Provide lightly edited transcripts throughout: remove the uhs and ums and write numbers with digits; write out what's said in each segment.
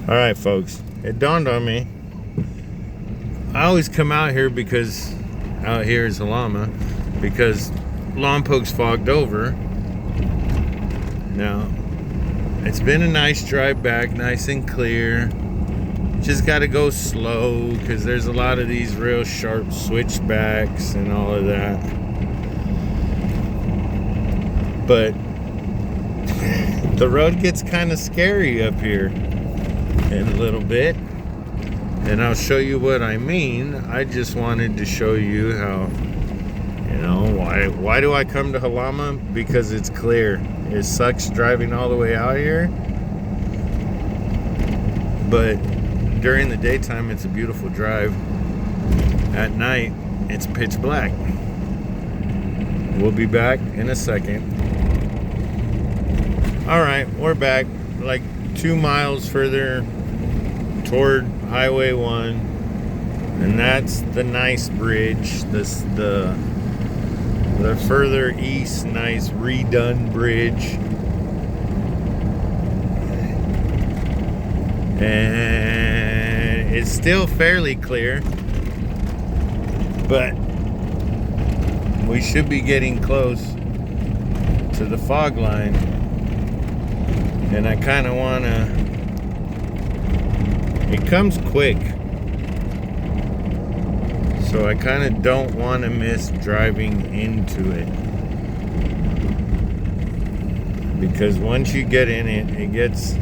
All right, folks, it dawned on me. I always come out here because out here is Halama because Lompoc's fogged over. Now, it's been a nice drive back, nice and clear. Just got to go slow because there's a lot of these real sharp switchbacks and all of that. But the road gets kind of scary up here in a little bit. And I'll show you what I mean. I just wanted to show you how, why do I come to Halama? Because it's clear. It sucks driving all the way out here. But during the daytime, it's a beautiful drive. At night, it's pitch black. We'll be back in a second. All right, we're back like 2 miles further toward Highway 1. And that's the nice bridge. The further east, nice redone bridge. And it's still fairly clear, but we should be getting close to the fog line. And I kind of want to, it comes quick, so I kind of don't want to miss driving into it, because once you get in it, it gets,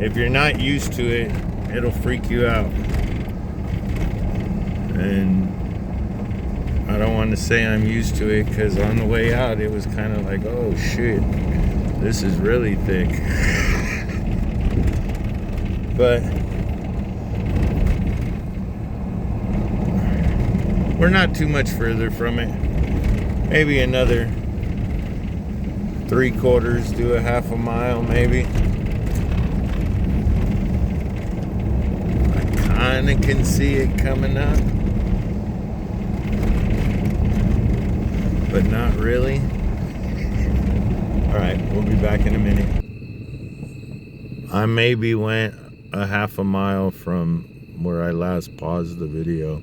if you're not used to it, it'll freak you out. And I don't want to say I'm used to it, because on the way out it was kind of like, oh shit, this is really thick. But we're not too much further from it. Maybe another 3/4 to a half a mile, maybe. I kind of can see it coming up, but not really. All right, we'll be back in a minute. I maybe went a half a mile from where I last paused the video.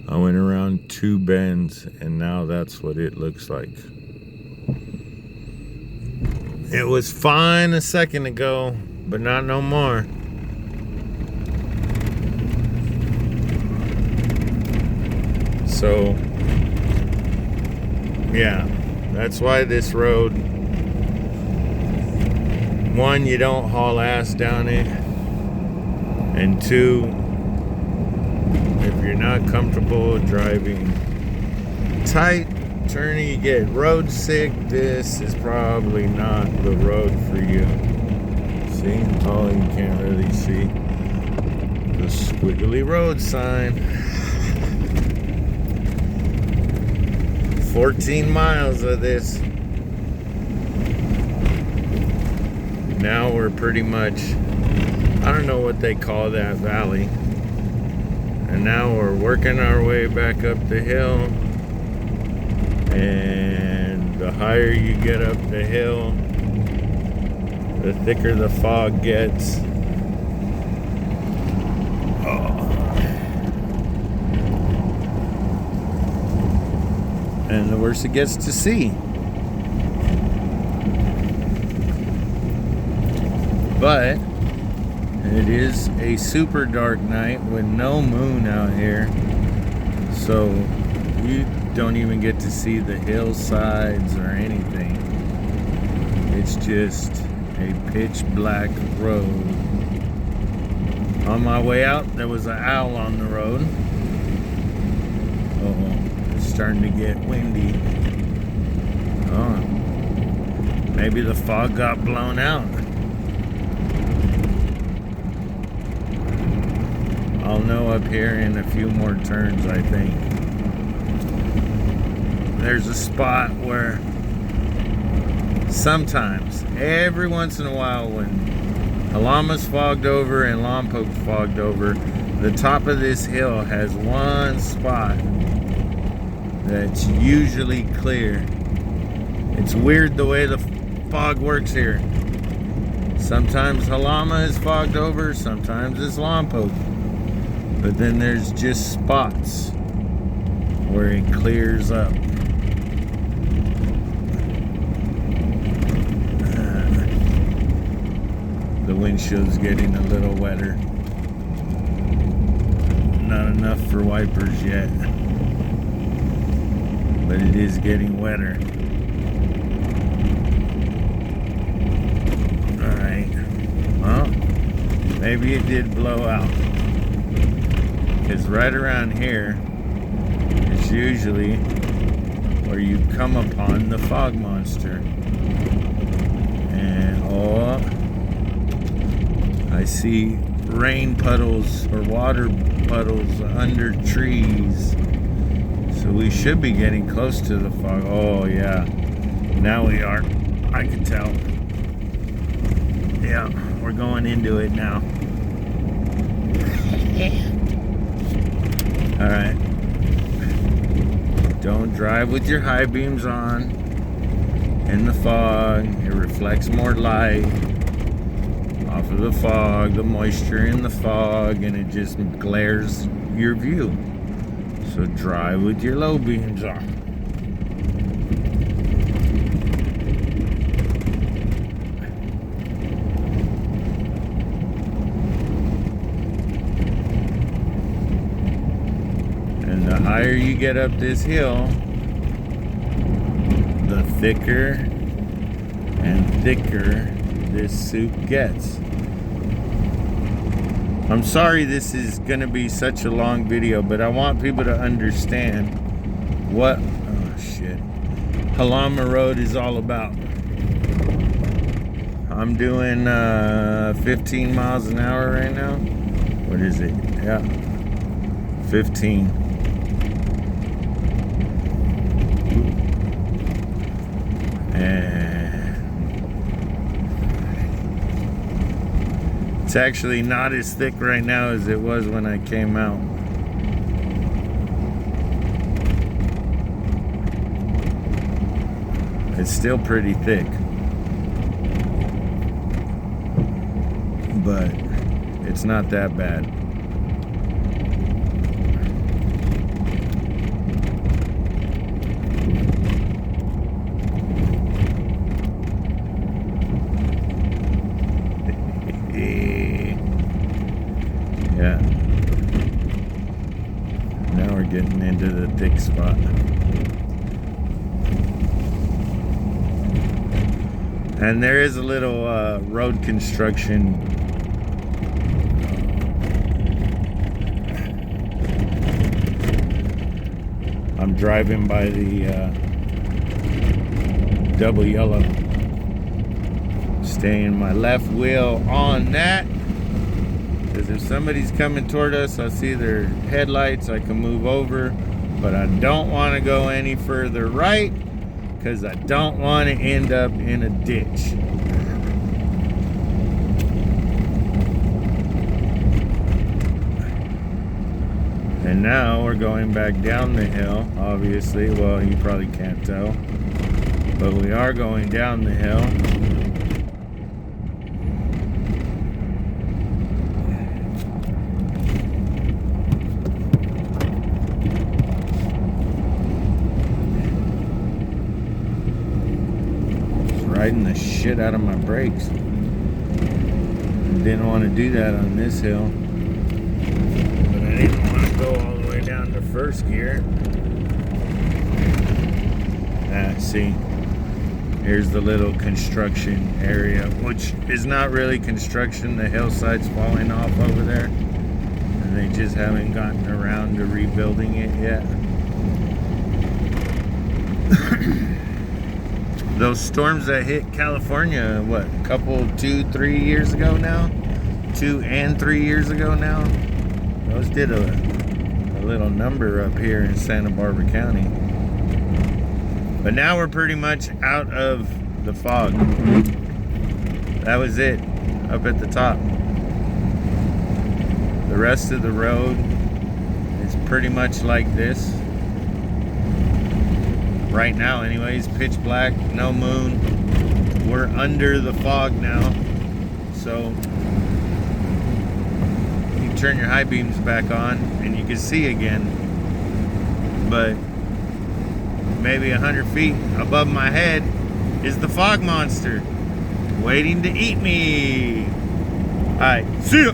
I went around 2 bends, and now that's what it looks like. It was fine a second ago, but not no more. So, yeah, that's why this road, 1, you don't haul ass down it, and 2, if you're not comfortable driving tight, turning, you get road sick, this is probably not the road for you. See? Oh, you can't really see the squiggly road sign. 14 miles of this. Now we're pretty much, I don't know what they call that valley. And now we're working our way back up the hill. And the higher you get up the hill, the thicker the fog gets. And the worse it gets to see. But it is a super dark night with no moon out here, so you don't even get to see the hillsides or anything. It's just a pitch black road. On my way out, there was an owl on the road. It's starting to get windy. Oh, maybe the fog got blown out. I'll know up here in a few more turns, I think. There's a spot where sometimes, every once in a while, when Halama's fogged over and Lompoc's fogged over, the top of this hill has one spot that's usually clear. It's weird the way the fog works here. Sometimes Halama is fogged over, sometimes it's Lompoc. But then there's just spots where it clears up. The windshield's getting a little wetter. Not enough for wipers yet, but it is getting wetter. Alright, well, maybe it did blow out, because right around here is usually where you come upon the fog monster. And oh, I see rain puddles or water puddles under trees. So we should be getting close to the fog. Oh yeah, now we are. I can tell. Yeah, we're going into it now. Alright. Don't drive with your high beams on in the fog. It reflects more light off of the fog, the moisture in the fog, and it just glares your view. So drive with your low beams on. And the higher you get up this hill, the thicker and thicker this soup gets. I'm sorry this is going to be such a long video, but I want people to understand what, oh shit, Halama Road is all about. I'm doing 15 miles an hour right now. What is it? Yeah, 15. And it's actually not as thick right now as it was when I came out. It's still pretty thick, but it's not that bad. Yeah. Now we're getting into the thick spot. And there is a little road construction. I'm driving by the double yellow. Staying my left wheel on that. Because if somebody's coming toward us, I see their headlights, I can move over. But I don't want to go any further right, because I don't want to end up in a ditch. And now we're going back down the hill, obviously. Well, you probably can't tell. But we are going down the hill. Riding the shit out of my brakes. Didn't want to do that on this hill, but I didn't want to go all the way down to first gear. See, here's the little construction area, which is not really construction. The hillside's falling off over there, and they just haven't gotten around to rebuilding it yet. Those storms that hit California, what, a couple, 2-3 years ago now? 2 and 3 years ago now? Those did a little number up here in Santa Barbara County. But now we're pretty much out of the fog. That was it, up at the top. The rest of the road is pretty much like this. Right now anyways, pitch black, no moon. We're under the fog now. so you turn your high beams back on and you can see again. But maybe 100 feet above my head is the fog monster waiting to eat me. Alright, see ya!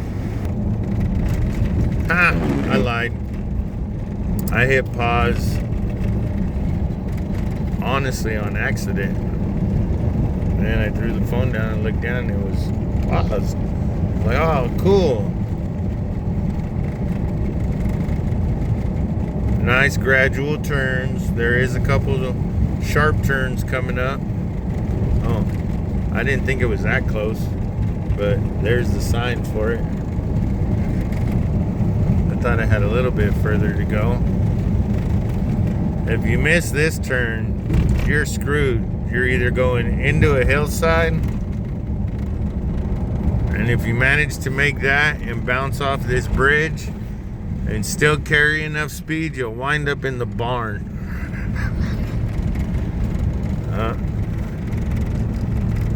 I lied. I hit pause, honestly, on accident. And then I threw the phone down and looked down and it was paused. Like, oh, cool. Nice gradual turns. There is a couple of sharp turns coming up. Oh, I didn't think it was that close, but there's the sign for it. I thought I had a little bit further to go. If you miss this turn, you're screwed. You're either going into a hillside, and if you manage to make that and bounce off this bridge and still carry enough speed, you'll wind up in the barn.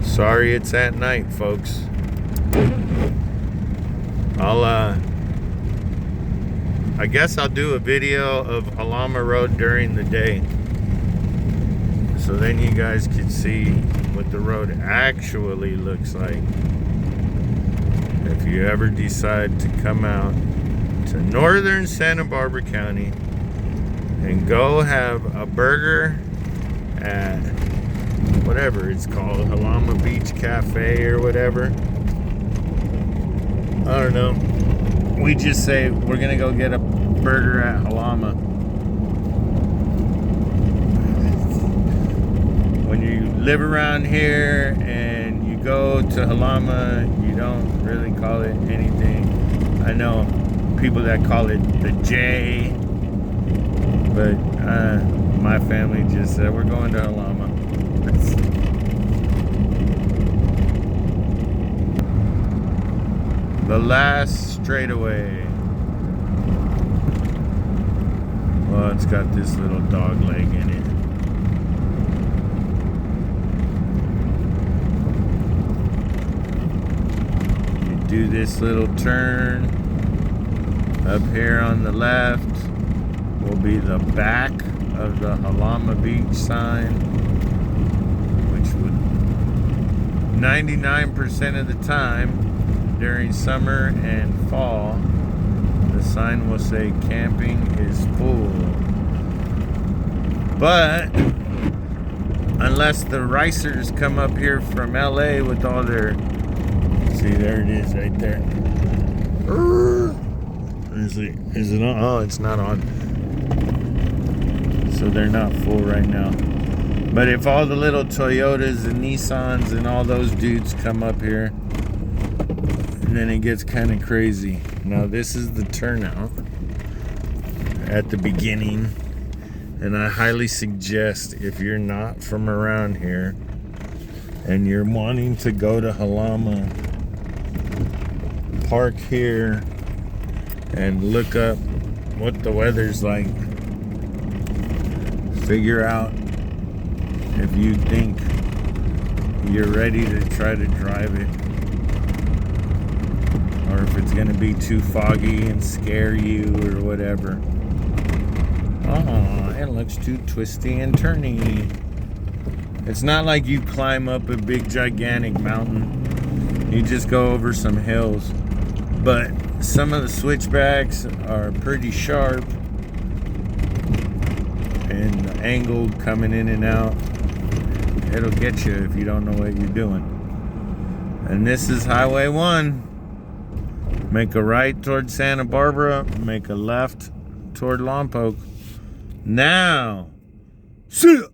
Sorry it's at night, folks. I guess I'll do a video of Halama Road during the day, so then you guys can see what the road actually looks like. If you ever decide to come out to northern Santa Barbara County and go have a burger at whatever it's called, Halama Beach Cafe or whatever. I don't know. We just say we're gonna go get a burger at Halama. When you live around here and you go to Halama, you don't really call it anything. I know people that call it the J, but my family just said we're going to Halama. The last straightaway. Well, it's got this little dog leg in it. You do this little turn. Up here on the left will be the back of the Halama Beach sign, which would 99% of the time during summer and fall, the sign will say camping is full. But unless the Ricers come up here from LA with all their, see, there it is right there. Is it on? Oh, it's not on. So they're not full right now. But if all the little Toyotas and Nissans and all those dudes come up here, then it gets kind of crazy. Now this is the turnout at the beginning, and I highly suggest, if you're not from around here and you're wanting to go to Halama, park here and look up what the weather's like. Figure out if you think you're ready to try to drive it, or if it's going to be too foggy and scare you or whatever. Oh, it looks too twisty and turny. It's not like you climb up a big gigantic mountain. You just go over some hills. But some of the switchbacks are pretty sharp, and the angle coming in and out, it'll get you if you don't know what you're doing. And this is Highway 1. Make a right toward Santa Barbara, make a left toward Lompoc. Now, see ya!